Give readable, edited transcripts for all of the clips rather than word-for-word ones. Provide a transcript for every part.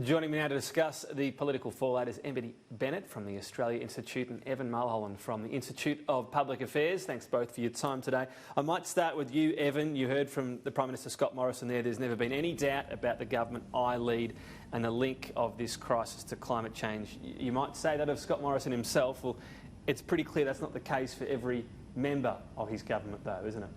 Joining me now to discuss the political fallout is Emily Bennett from the Australia Institute and Evan Mulholland from the Institute of Public Affairs. Thanks both for your time today. I might start with you, Evan. You heard from the Prime Minister Scott Morrison there. There's never been any doubt about the government I lead and the link of this crisis to climate change. You might say that of Scott Morrison himself. Well, it's pretty clear that's not the case for every member of his government, though, isn't it?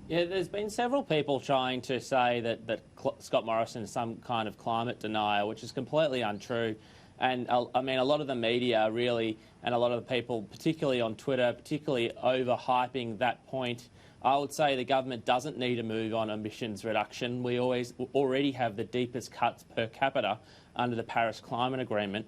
Yeah, there's been several people trying to say that Scott Morrison is some kind of climate denier, which is completely untrue. And I mean, a lot of the media really, and a lot of the people, particularly on Twitter, particularly overhyping that point. I would say the government doesn't need to move on emissions reduction. We already have the deepest cuts per capita under the Paris Climate Agreement,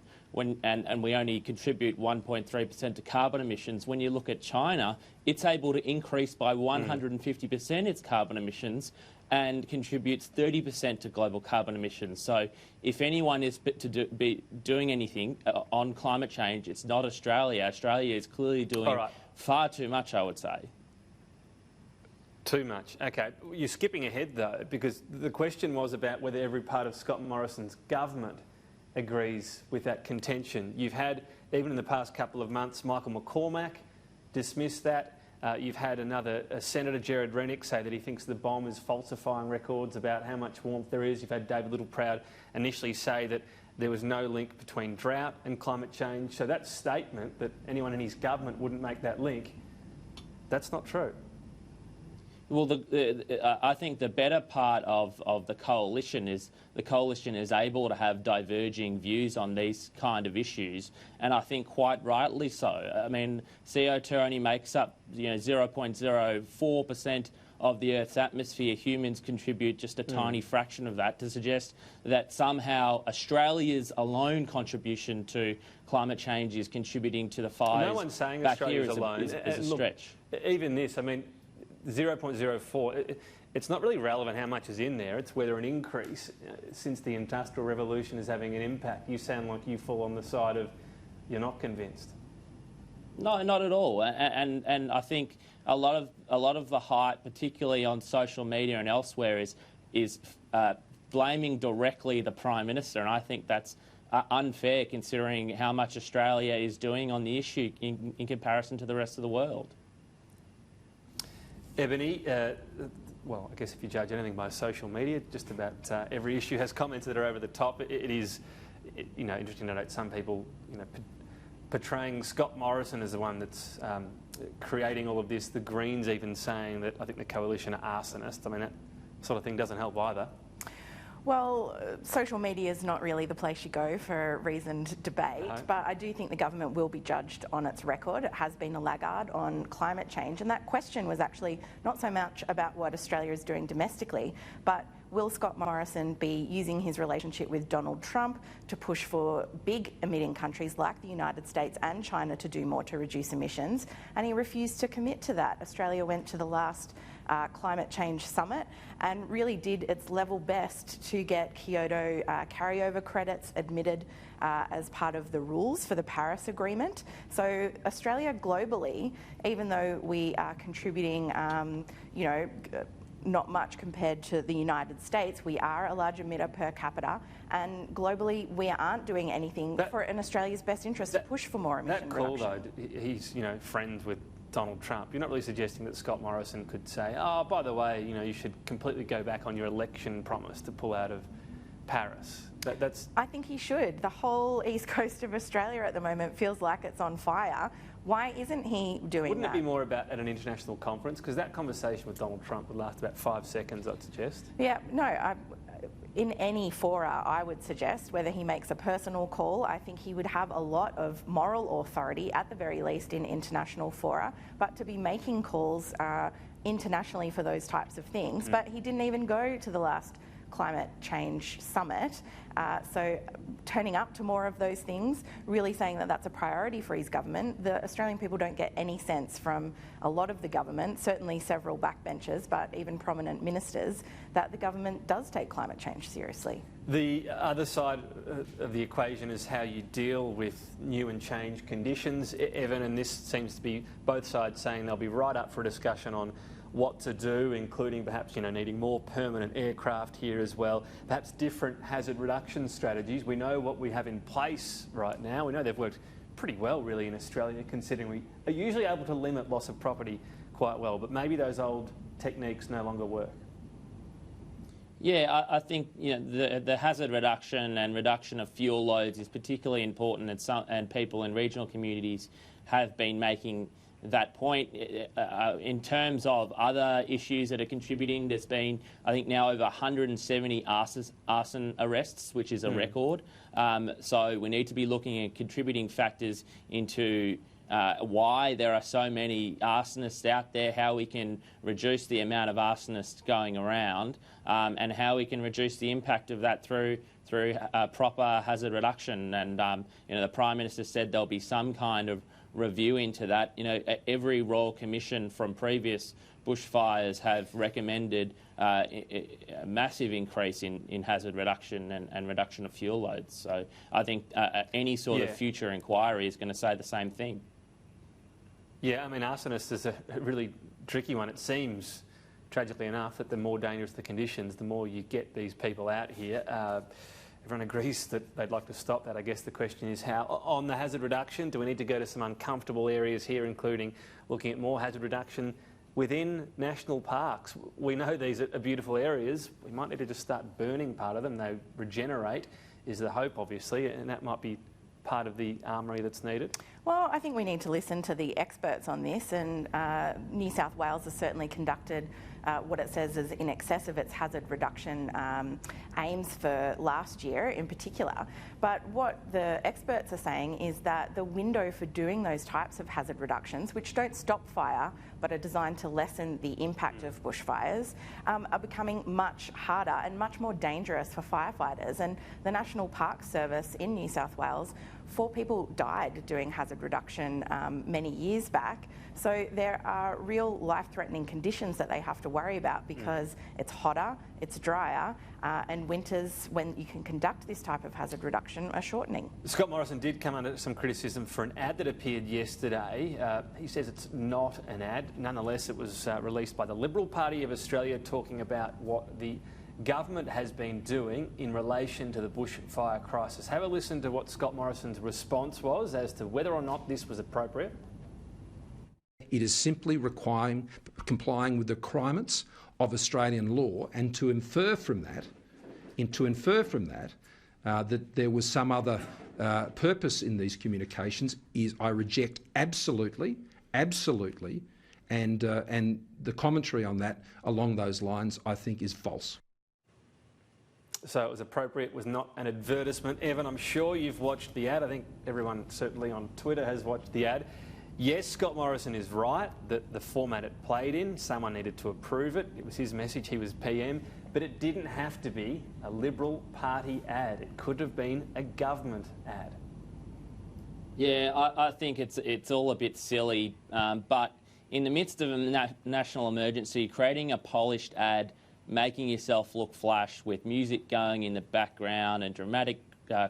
and we only contribute 1.3% to carbon emissions. When you look at China, it's able to increase by 150% its carbon emissions and contributes 30% to global carbon emissions. So if anyone is to be doing anything on climate change, it's not Australia. Australia is clearly doing far too much, I would say. Too much. OK. You're skipping ahead, though, because the question was about whether every part of Scott Morrison's government agrees with that contention. You've had, even in the past couple of months, Michael McCormack dismiss that. You've had Senator Gerard Rennick say that he thinks the bomb is falsifying records about how much warmth there is. You've had David Littleproud initially say that there was no link between drought and climate change. So that statement that anyone in his government wouldn't make that link, that's not true. Well, I think the better part of the coalition is able to have diverging views on these kind of issues, and I think quite rightly so. I mean, CO2 only makes up 0.04% of the Earth's atmosphere. Humans contribute just a tiny fraction of that. To suggest that somehow Australia's alone contribution to climate change is contributing to the fires no one's saying back Australia's here alone. is a stretch. Even this, I mean, 0.04, it's not really relevant how much is in there. It's whether an increase since the Industrial Revolution is having an impact. You sound like you fall on the side of you're not convinced. No, not at all. And I think a lot of the hype, particularly on social media and elsewhere, is blaming directly the Prime Minister, and I think that's unfair considering how much Australia is doing on the issue in comparison to the rest of the world. Ebony, well, I guess if you judge anything by social media, just about every issue has comments that are over the top. It is, interesting to note some people, portraying Scott Morrison as the one that's creating all of this. The Greens even saying that I think the coalition are arsonists. I mean, that sort of thing doesn't help either. Well, social media is not really the place you go for reasoned debate, but I do think the government will be judged on its record. It has been a laggard on climate change, and that question was actually not so much about what Australia is doing domestically, but will Scott Morrison be using his relationship with Donald Trump to push for big emitting countries like the United States and China to do more to reduce emissions? And he refused to commit to that. Australia went to the last climate change summit and really did its level best to get Kyoto carryover credits admitted as part of the rules for the Paris Agreement. So Australia globally, even though we are contributing, not much compared to the United States, we are a large emitter per capita, and globally we aren't doing anything in Australia's best interest to push for more emission reduction. That call, though, he's friends with Donald Trump. You're not really suggesting that Scott Morrison could say, oh, by the way, you should completely go back on your election promise to pull out of Paris. I think he should. The whole east coast of Australia at the moment feels like it's on fire. Why isn't he doing Wouldn't that? It be more about at an international conference? Because that conversation with Donald Trump would last about 5 seconds, I'd suggest. Yeah, no, in any fora, I would suggest, whether he makes a personal call, I think he would have a lot of moral authority, at the very least, in international fora, but to be making calls internationally for those types of things. But he didn't even go to the last climate change summit. So turning up to more of those things, really saying that that's a priority for his government. The Australian people don't get any sense from a lot of the government, certainly several backbenchers, but even prominent ministers, that the government does take climate change seriously. The other side of the equation is how you deal with new and changed conditions, Evan, and this seems to be both sides saying they'll be right up for a discussion on what to do, including perhaps, needing more permanent aircraft here as well, perhaps different hazard reduction strategies. We know what we have in place right now. We know they've worked pretty well, really, in Australia, considering we are usually able to limit loss of property quite well, but maybe those old techniques no longer work. Yeah, I think the hazard reduction and reduction of fuel loads is particularly important, and people in regional communities have been making that point. In terms of other issues that are contributing, there's been, I think, now over 170 arson arrests, which is a record. So we need to be looking at contributing factors into why there are so many arsonists out there, how we can reduce the amount of arsonists going around, and how we can reduce the impact of that through proper hazard reduction. And the Prime Minister said there'll be some kind of review into that. Every Royal Commission from previous bushfires have recommended a massive increase in hazard reduction and reduction of fuel loads. So I think any sort of future inquiry is going to say the same thing. Yeah, I mean, arsonist is a really tricky one. It seems, tragically enough, that the more dangerous the conditions, the more you get these people out here. Everyone agrees that they'd like to stop that. I guess the question is how. On the hazard reduction, do we need to go to some uncomfortable areas here, including looking at more hazard reduction within national parks? We know these are beautiful areas. We might need to just start burning part of them. They regenerate, is the hope, obviously, and that might be part of the armoury that's needed? Well, I think we need to listen to the experts on this, and New South Wales has certainly conducted what it says is in excess of its hazard reduction aims for last year in particular. But what the experts are saying is that the window for doing those types of hazard reductions, which don't stop fire but are designed to lessen the impact of bushfires, are becoming much harder and much more dangerous for firefighters. And the National Parks Service in New South Wales, 4 people died doing hazard reduction many years back. So there are real life-threatening conditions that they have to worry about because it's hotter, it's drier, and winters, when you can conduct this type of hazard reduction, are shortening. Scott Morrison did come under some criticism for an ad that appeared yesterday. He says it's not an ad. Nonetheless, it was released by the Liberal Party of Australia, talking about what the government has been doing in relation to the bushfire crisis. Have a listen to what Scott Morrison's response was as to whether or not this was appropriate. It is simply complying with the requirements of Australian law, and to infer from that, that there was some other purpose in these communications is I reject absolutely, and the commentary on that along those lines I think is false. So it was appropriate, was not an advertisement. Evan, I'm sure you've watched the ad. I think everyone certainly on Twitter has watched the ad. Yes, Scott Morrison is right that the format it played in, someone needed to approve it. It was his message, he was PM, but it didn't have to be a Liberal Party ad. It could have been a government ad. Yeah, I think it's all a bit silly, but in the midst of a national emergency, creating a polished ad, making yourself look flash with music going in the background and dramatic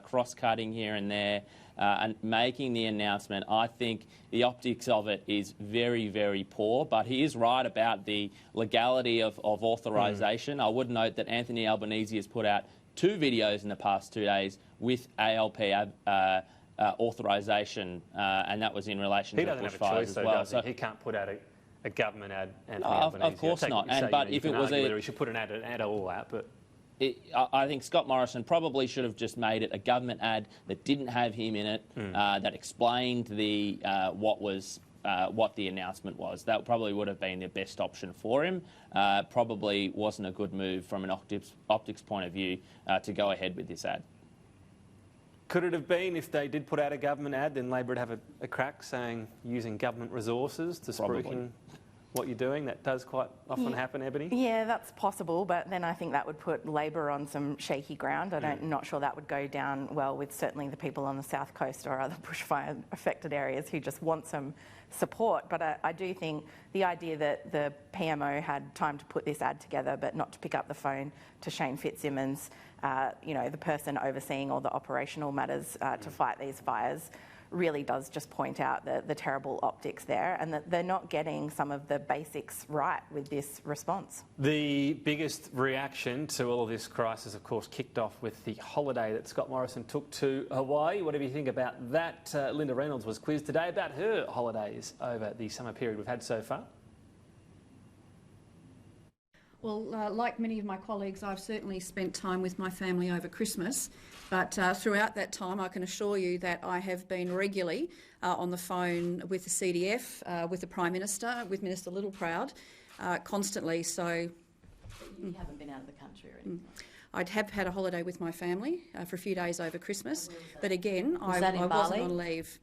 cross-cutting here and there, and making the announcement, I think the optics of it is very, very poor. But he is right about the legality of authorisation. I would note that Anthony Albanese has put out 2 videos in the past 2 days with ALP authorisation, and that was in relation to bushfires as well. So he can't put out a government ad. Of course not. But if it was he should put an ad all out, but. I think Scott Morrison probably should have just made it a government ad that didn't have him in it, that explained the what the announcement was. That probably would have been the best option for him. Probably wasn't a good move from an optics point of view to go ahead with this ad. Could it have been, if they did put out a government ad, then Labor would have a crack saying using government resources to spruiking what you're doing? That does quite often happen, Ebony? Yeah, that's possible, but then I think that would put Labor on some shaky ground. I'm not sure that would go down well with certainly the people on the South Coast or other bushfire-affected areas who just want some support. But I do think the idea that the PMO had time to put this ad together but not to pick up the phone to Shane Fitzsimmons, the person overseeing all the operational matters to fight these fires, really does just point out the terrible optics there, and that they're not getting some of the basics right with this response. The biggest reaction to all of this crisis, of course, kicked off with the holiday that Scott Morrison took to Hawaii. What do you think about that? Linda Reynolds was quizzed today about her holidays over the summer period we've had so far. Well, like many of my colleagues, I've certainly spent time with my family over Christmas, but throughout that time I can assure you that I have been regularly on the phone with the CDF, with the Prime Minister, with Minister Littleproud, constantly. So you haven't been out of the country or anything? I have had a holiday with my family for a few days over Christmas, but again, I wasn't on leave.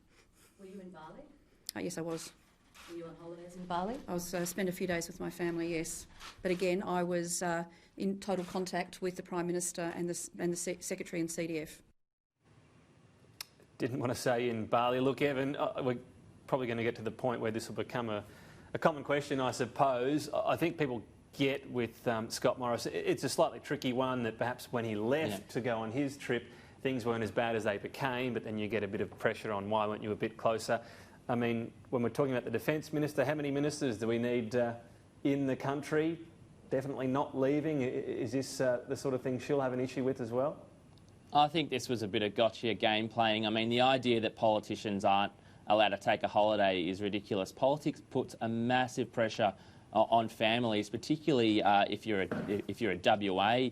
Were you in Bali? Yes, I was. Were you on holidays in Bali? I was spent a few days with my family, yes. But again, I was in total contact with the Prime Minister and the Secretary and CDF. Didn't want to say in Bali. Look, Evan, we're probably going to get to the point where this will become a common question, I suppose. I think people get with Scott Morrison, it's a slightly tricky one that perhaps when he left to go on his trip, things weren't as bad as they became, but then you get a bit of pressure on why weren't you a bit closer. I mean, when we're talking about the Defence Minister, how many ministers do we need in the country? Definitely not leaving. Is this the sort of thing she'll have an issue with as well? I think this was a bit of gotcha game playing. I mean, the idea that politicians aren't allowed to take a holiday is ridiculous. Politics puts a massive pressure on families, particularly if you're a WA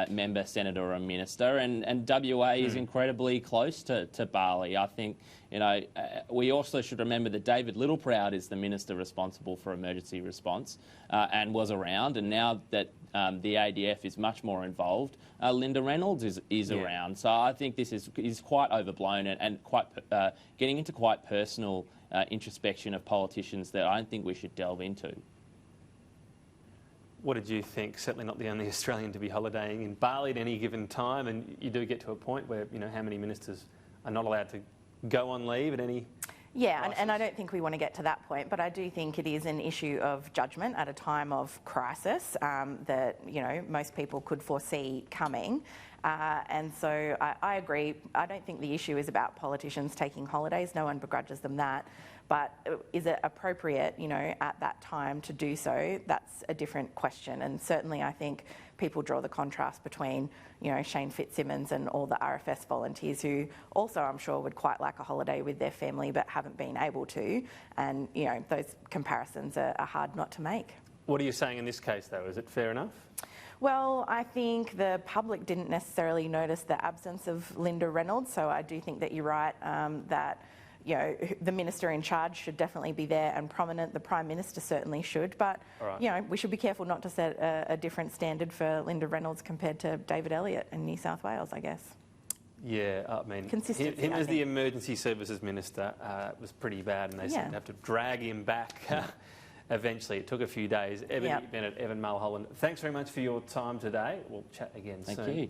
member, senator or a minister, and WA is incredibly close to Bali. I think, you know, we also should remember that David Littleproud is the minister responsible for emergency response and was around, and now that the ADF is much more involved, Linda Reynolds is around. So I think this is quite overblown and quite getting into quite personal introspection of politicians that I don't think we should delve into. What did you think? Certainly not the only Australian to be holidaying in Bali at any given time, and you do get to a point where, you know, how many ministers are not allowed to go on leave at any... Yeah, and I don't think we want to get to that point, but I do think it is an issue of judgment at a time of crisis that, you know, most people could foresee coming. And so I agree. I don't think the issue is about politicians taking holidays. No one begrudges them that. But is it appropriate, you know, at that time to do so? That's a different question. And certainly I think people draw the contrast between, you know, Shane Fitzsimmons and all the RFS volunteers who also, I'm sure, would quite like a holiday with their family but haven't been able to. And, you know, those comparisons are hard not to make. What are you saying in this case, though? Is it fair enough? Well, I think the public didn't necessarily notice the absence of Linda Reynolds, so I do think that you're right that, you know, the minister in charge should definitely be there and prominent. The Prime Minister certainly should, but, you know, we should be careful not to set a different standard for Linda Reynolds compared to David Elliott in New South Wales, I guess. Yeah, I mean, consistency, him as the Emergency Services Minister was pretty bad, and they seemed to have to drag him back eventually. It took a few days. Evan Mulholland, thanks very much for your time today. We'll chat again soon. Thank you.